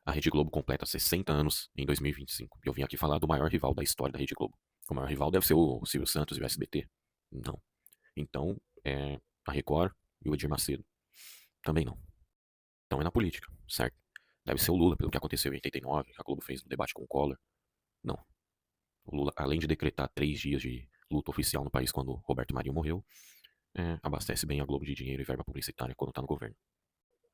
A Rede Globo completa 60 anos em 2025. E eu vim aqui falar do maior rival da história da Rede Globo. O maior rival deve ser o Silvio Santos e o SBT? Não. Então, é a Record e o Edir Macedo? Também não. Então é na política, certo? Deve ser o Lula, pelo que aconteceu em 89, que a Globo fez no debate com o Collor. Não. O Lula, além de decretar 3 dias de luta oficial no país quando Roberto Marinho morreu, abastece bem a Globo de dinheiro e verba publicitária quando tá no governo.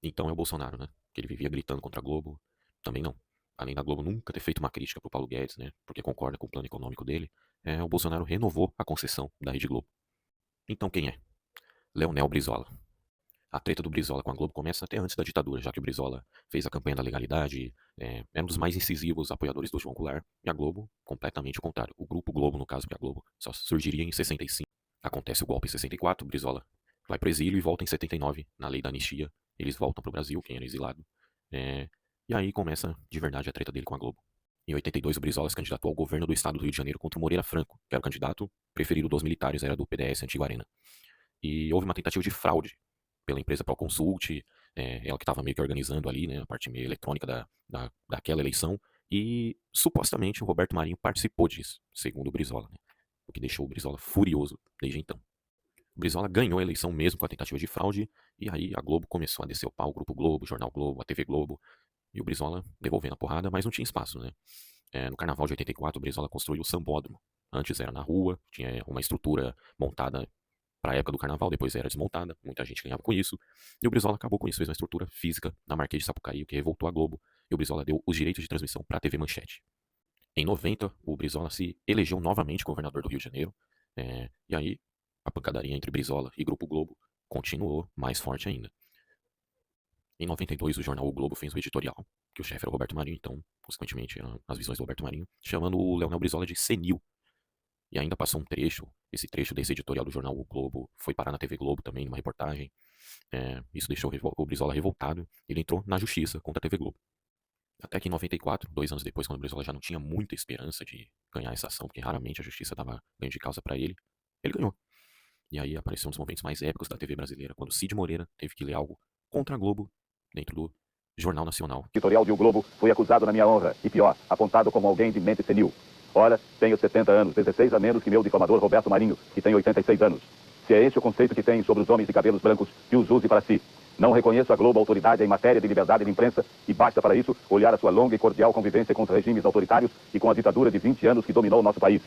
Então é o Bolsonaro, né? Que ele vivia gritando contra a Globo. Também não. Além da Globo nunca ter feito uma crítica pro Paulo Guedes, né? Porque concorda com o plano econômico dele, o Bolsonaro renovou a concessão da Rede Globo. Então quem é? Leonel Brizola. A treta do Brizola com a Globo começa até antes da ditadura, já que o Brizola fez a campanha da legalidade, era um dos mais incisivos apoiadores do João Goulart, e a Globo, completamente o contrário. O Grupo Globo, no caso, que a Globo só surgiria em 65. Acontece o golpe em 64, o Brizola vai pro exílio e volta em 79, na lei da anistia. Eles voltam pro Brasil, quem era exilado. E aí começa de verdade a treta dele com a Globo. Em 82, o Brizola se candidatou ao governo do estado do Rio de Janeiro contra o Moreira Franco, que era o candidato preferido dos militares, era do PDS Antigo Arena. E houve uma tentativa de fraude pela empresa Proconsult, ela que estava meio que organizando ali, né, a parte meio eletrônica daquela eleição, e supostamente o Roberto Marinho participou disso, segundo o Brizola, né, o que deixou o Brizola furioso desde então. O Brizola ganhou a eleição mesmo com a tentativa de fraude, e aí a Globo começou a descer o pau, o Grupo Globo, o Jornal Globo, a TV Globo, e o Brizola devolvendo a porrada, mas não tinha espaço, né. No Carnaval de 84, o Brizola construiu o Sambódromo. Antes era na rua, tinha uma estrutura montada para a época do Carnaval, depois era desmontada, muita gente ganhava com isso, e o Brizola acabou com isso, fez uma estrutura física na Marquês de Sapucaí, o que revoltou a Globo, e o Brizola deu os direitos de transmissão para a TV Manchete. Em 90, o Brizola se elegeu novamente governador do Rio de Janeiro, e aí a pancadaria entre Brizola e Grupo Globo continuou mais forte ainda. Em 92, o jornal O Globo fez o editorial, que o chefe era o Roberto Marinho, então, consequentemente, eram as visões do Roberto Marinho, chamando o Leonel Brizola de senil. E ainda passou um trecho, esse trecho desse editorial do jornal O Globo foi parar na TV Globo também, numa reportagem. Isso deixou o Brizola revoltado, ele entrou na justiça contra a TV Globo. Até que em 94, 2 anos depois, quando o Brizola já não tinha muita esperança de ganhar essa ação, porque raramente a justiça dava ganho de causa para ele ganhou. E aí apareceu um dos momentos mais épicos da TV brasileira, quando Cid Moreira teve que ler algo contra a Globo dentro do Jornal Nacional. O editorial de O Globo foi acusado na minha honra, e pior, apontado como alguém de mente senil. Ora, tenho 70 anos, 16 a menos que meu difamador Roberto Marinho, que tem 86 anos. Se é esse o conceito que tem sobre os homens de cabelos brancos, que os use para si. Não reconheço a Globo autoridade em matéria de liberdade de imprensa, e basta para isso olhar a sua longa e cordial convivência com os regimes autoritários e com a ditadura de 20 anos que dominou o nosso país.